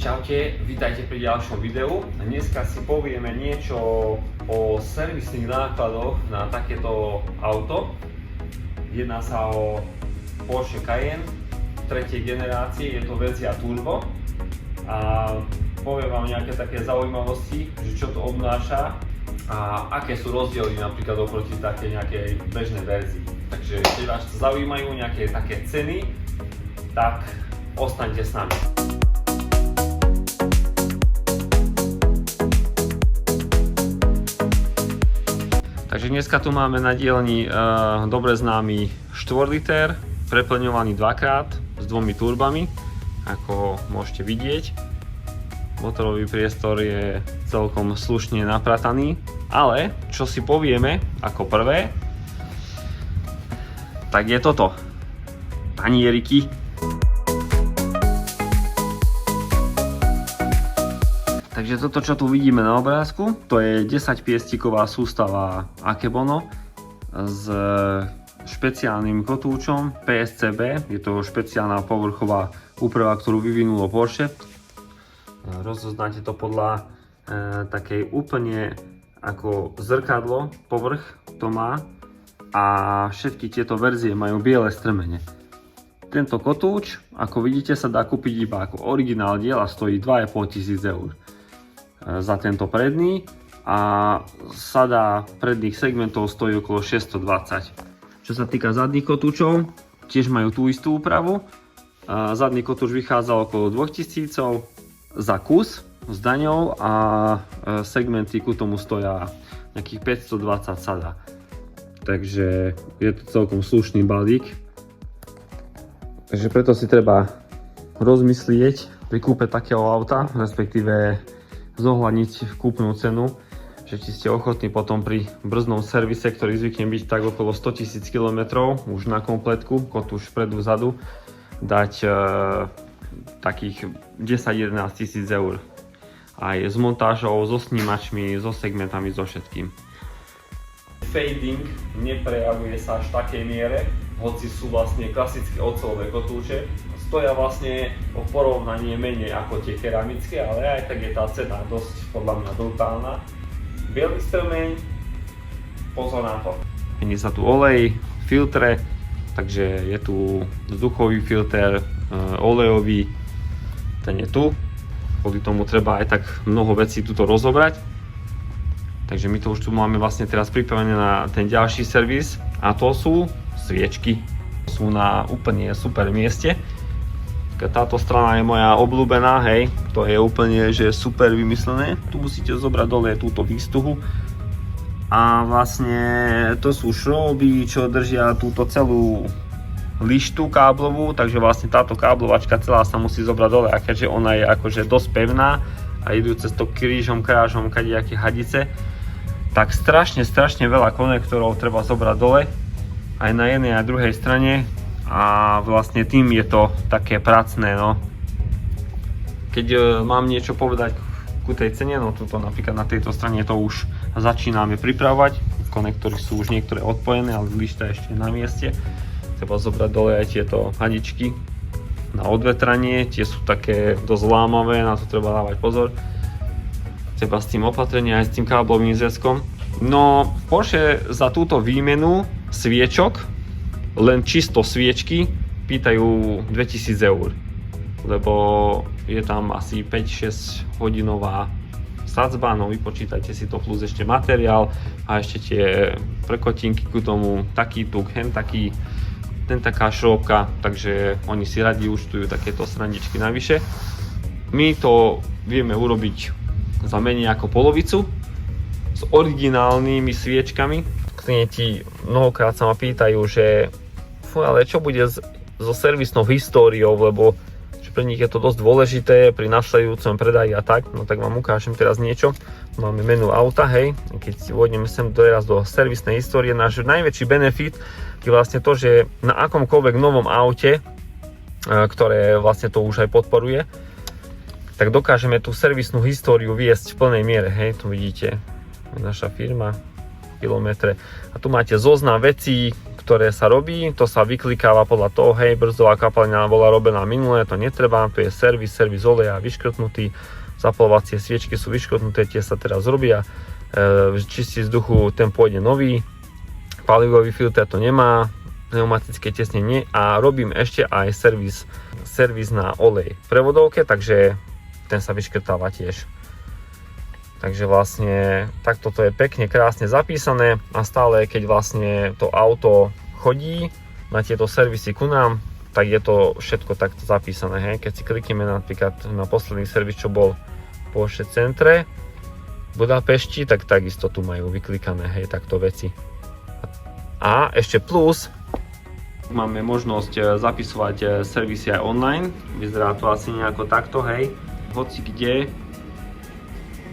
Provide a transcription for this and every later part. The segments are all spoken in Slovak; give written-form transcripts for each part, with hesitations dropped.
Čaute, vítajte pri ďalšom videu. Dneska si povieme niečo o servisných nákladoch na takéto auto. Jedná sa o Porsche Cayenne 3. generácie, je to verzia Turbo. A poviem vám nejaké také zaujímavosti, že čo to obnáša a aké sú rozdiely napríklad oproti takej nejakej bežnej verzii. Takže keď vás zaujímajú nejaké také ceny, tak ostaňte s nami. Takže dneska tu máme na dielni dobre známy 4 liter, preplňovaný dvakrát s dvomi turbami, ako môžete vidieť. Motorový priestor je celkom slušne naprataný, ale čo si povieme ako prvé, tak je toto. Tanieriky. Takže toto, čo tu vidíme na obrázku, to je 10-piestiková sústava Akebono s špeciálnym kotúčom PSCB. Je to špeciálna povrchová úprava, ktorú vyvinulo Porsche. Rozoznáte to podľa takej úplne ako zrkadlo, povrch to má a všetky tieto verzie majú biele strmene. Tento kotúč, ako vidíte, sa dá kúpiť iba ako originál diel a stojí 2500 eur za tento predný a sada predných segmentov stojí okolo 620. Čo sa týka zadných kotúčov, tiež majú tú istú úpravu. Zadný kotúč vychádza okolo 2000 za kus s daňou a segmenty ku tomu stoja nejakých 520 sada. Takže je to celkom slušný balík. Takže preto si treba rozmyslieť pri kúpe takého auta, respektíve zohľadniť kúpnu cenu, že či ste ochotní potom pri brzdnom servise, ktorý zvykne byť tak okolo 100 000 km už na kompletku, kotúč vpredu vzadu, dať takých 10-11 000 eur. Aj s montážou, so snímačmi, so segmentami, so všetkým. Fading neprejavuje sa až v takej miere, hoci sú vlastne klasické oceľové kotúče. Stoja vlastne o porovnanie menej ako tie keramické, ale aj tak je tá cena dosť podľa mňa brutálna. Bielý strmeň, pozor na to. Mení sa tu olej, filtre, takže je tu vzduchový filter, olejový, ten je tu. Kvôli tomu treba aj tak mnoho vecí tuto rozobrať. Takže my to už tu máme vlastne teraz pripravené na ten ďalší servis a to sú sviečky. Sú na úplne super mieste. Táto strana je moja obľúbená, hej, to je úplne že super vymyslené. Tu musíte zobrať dole túto výstuhu a vlastne to sú šrouby, čo držia túto celú lištu káblovú, takže vlastne táto káblovačka celá sa musí zobrať dole a keďže ona je akože dosť pevná a idú cez to krížom, krážom, kadejaké hadice, tak strašne veľa konektorov treba zobrať dole aj na jednej a druhej strane. A vlastne tým je to také pracné, no. Keď mám niečo povedať ku tej cene, no tuto napríklad na tejto strane to už začíname pripravovať. Konektory sú už niektoré odpojené, ale lišta ešte na mieste. Treba zobrať dole aj tieto hadičky na odvetranie, tie sú také dosť lámavé, na to treba dávať pozor. Treba s tým opatrenie aj s tým káblovým zväzkom. No Porsche za túto výmenu sviečok, len čisto sviečky, pýtajú 2000 eur, lebo je tam asi 5-6 hodinová sadzba, no vypočítajte si to plus ešte materiál a ešte tie prekotinky ku tomu, taký tuk, hen taký, ten taká šroubka, takže oni si radi účtujú takéto srandičky navyše. My to vieme urobiť za menej ako polovicu s originálnymi sviečkami. Klienti mnohokrát sa ma pýtajú, že ale čo bude so servisnou históriou, lebo pre nich je to dosť dôležité pri nasledujúcom predaji a tak, no tak vám ukážem teraz niečo. Máme menu auta, hej, keď vôjdeme sem teraz do servisnej histórie, náš najväčší benefit je vlastne to, že na akomkoľvek novom aute, ktoré vlastne to už aj podporuje, tak dokážeme tú servisnú históriu viesť v plnej miere, hej, tu vidíte naša firma, kilometre. A tu máte zoznam vecí, ktoré sa robí, to sa vyklikáva podľa toho, hej, brzdová kapalina bola robená minulé, to netreba, tu je servis oleja vyškrtnutý, zapalovacie sviečky sú vyškrtnuté, tie sa teraz robia, čistí vzduchu, ten pôjde nový, palivový filter to nemá, pneumatické tesnenie a robím ešte aj servis na olej v prevodovke, takže ten sa vyškrtáva tiež. Takže vlastne takto to je pekne, krásne zapísané a stále keď vlastne to auto chodí na tieto servisy ku nám, tak je to všetko takto zapísané. Hej. Keď si klikneme napríklad na posledný servis, čo bol v Porsche centre v Budapešti, tak takisto tu majú vyklikané, hej, takto veci. A ešte plus, máme možnosť zapisovať servisy aj online, vyzerá to asi nejako takto, hej. Hoci kde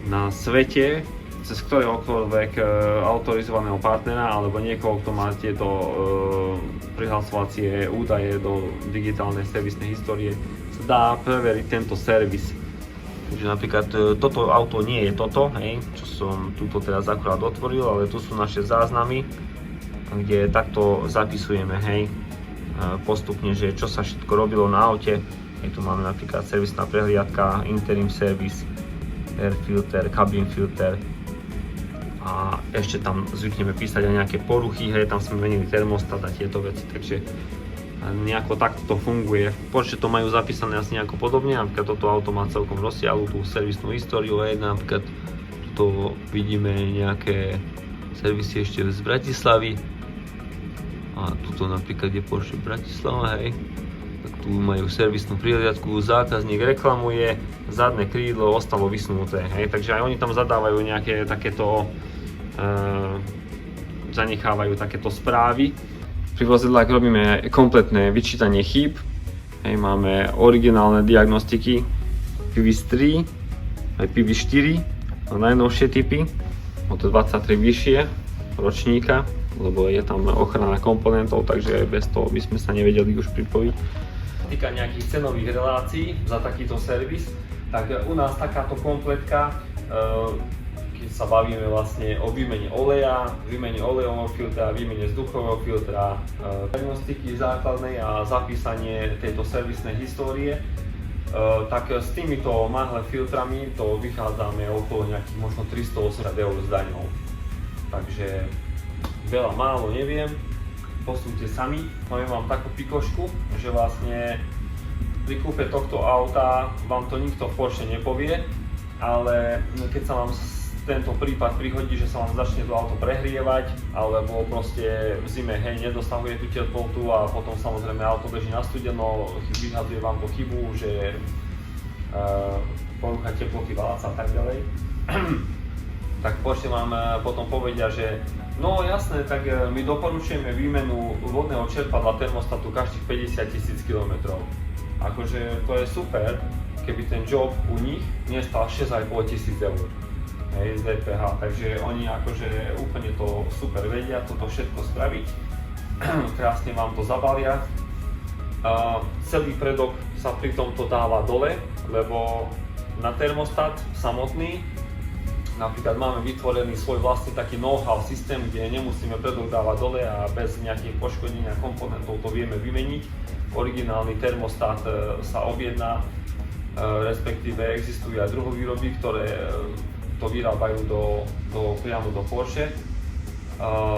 na svete, cez ktoréhokoľvek autorizovaného partnera alebo niekoho, kto má tieto prihlasovacie údaje do digitálnej servisnej histórie, sa dá preveriť tento servis. Takže napríklad toto auto nie je toto, hej, čo som túto teraz akurát otvoril, ale tu sú naše záznamy, kde takto zapisujeme, hej, postupne, že čo sa všetko robilo na aute. Tu máme napríklad servisná prehliadka, interim servis, air filter, cabin filter a ešte tam zvykneme písať aj nejaké poruchy, hej, tam sme menili termostat a tieto veci, takže nejako takto to funguje. Porsche to majú zapísané asi nejako podobne, napríklad toto auto má celkom rozsiahlu tú servisnú históriu, hej, napríklad tu vidíme nejaké servisy ešte z Bratislavy a tuto napríklad je Porsche Bratislava, hej. Tak tu majú servisnú prihliadku, zákazník reklamuje, zadné krídlo ostalo vysunuté, hej, takže aj oni tam zadávajú nejaké takéto, zanechávajú takéto správy. Pri vozidlách robíme kompletné vyčítanie chýb, hej, máme originálne diagnostiky PV3, aj PV4, najnovšie typy, od 23 vyššie ročníka, lebo je tam ochrana komponentov, takže bez toho by sme sa nevedeli už pripojiť. Týka nejakých cenových relácií za takýto servis, tak u nás takáto kompletka, keď sa bavíme vlastne o výmene oleja, výmene olejového filtra, výmene vzduchového filtra, diagnostiky základnej a zapísanie tejto servisnej histórie, tak s týmito Mahle filtrami to vychádzame okolo nejakých možno 380 eur s daňou. Takže veľa málo neviem, posúďte sami. Poviem vám takú pikošku, že vlastne pri kúpe tohto auta vám to nikto v Porsche nepovie, ale keď sa vám tento prípad prihodí, že sa vám začne to auto prehrievať, alebo proste v zime, hej, nedosahuje tú teplotu a potom samozrejme auto beží na studeno, vyhadzuje vám to chybu, že porucha teploty válca a tak ďalej, tak Porsche vám potom povedia, že no jasné, tak my doporučujeme výmenu vodného čerpadla termostatu každých 50 000 km. Akože to je super, keby ten job u nich nestal 6,5 000 eur. Hej, z DPH, takže oni akože úplne to super vedia toto všetko spraviť. Krásne vám to zabalia. Celý predok sa pri tomto dáva dole, lebo na termostat samotný napríklad máme vytvorený svoj vlastný taký know-how systém, kde nemusíme predok dávať dole a bez nejakých poškodenia komponentov to vieme vymeniť. Originálny termostat sa objedná, respektíve existujú aj druhovýroby, ktoré to vyrábajú priamo do Porsche.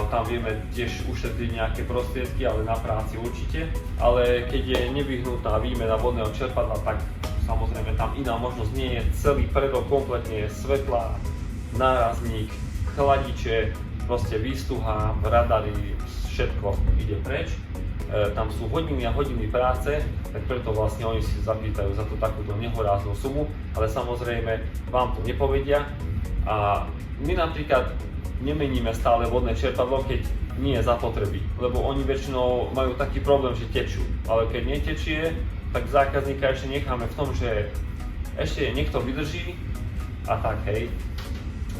Tam vieme tiež ušetriť nejaké prostriedky, ale na práci určite. Ale keď je nevyhnutná výmena vodného čerpadla, tak samozrejme tam iná možnosť nie je. Celý predok kompletne svetla, nárazník, chladiče, proste výstuha, radary, všetko ide preč. Tam sú hodiny a hodiny práce, tak preto vlastne oni si zapýtajú za to takúto nehoráznú sumu, ale samozrejme vám to nepovedia a my napríklad nemeníme stále vodné čerpadlo, keď nie je zapotreby, lebo oni väčšinou majú taký problém, že tečú, ale keď netečie, tak zákazníka ešte necháme v tom, že ešte niekto vydrží a tak, hej.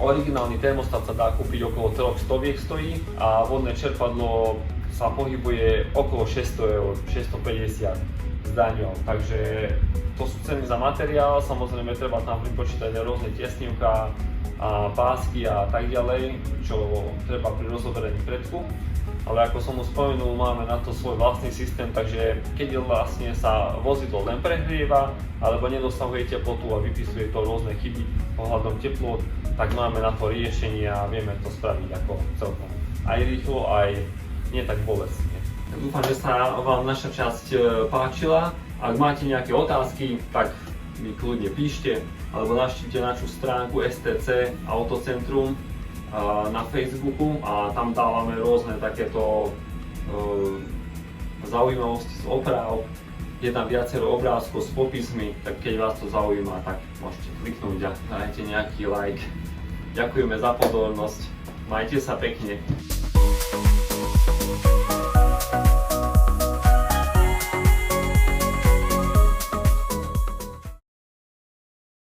Originálny termostat sa dá kúpiť okolo 300 stojí a vodné čerpadlo sa pohybuje okolo 600 eur, 650 s daňou, takže to sú ceny za materiál, samozrejme treba tam pripočítať aj rôzne tiesnivka a pásky a tak ďalej, čo treba pri rozoberaní predku. ale ako som už spomenul, máme na to svoj vlastný systém, takže keď vlastne sa vozidlo len prehrieva alebo nedosahuje teplotu a vypisuje to rôzne chyby ohľadom teplot, tak máme na to riešenie a vieme to spraviť ako celkom aj rýchlo, aj nie tak bolestne. Dúfam, že sa vám naša časť páčila. Ak máte nejaké otázky, tak mi kľudne píšte alebo navštívte našu stránku STC Autocentrum na Facebooku a tam dávame rôzne takéto zaujímavosti z oprav. Je tam viacero obrázkov s popismi, tak keď vás to zaujíma, tak môžete kliknúť a dajte nejaký like. Ďakujeme za pozornosť, majte sa pekne.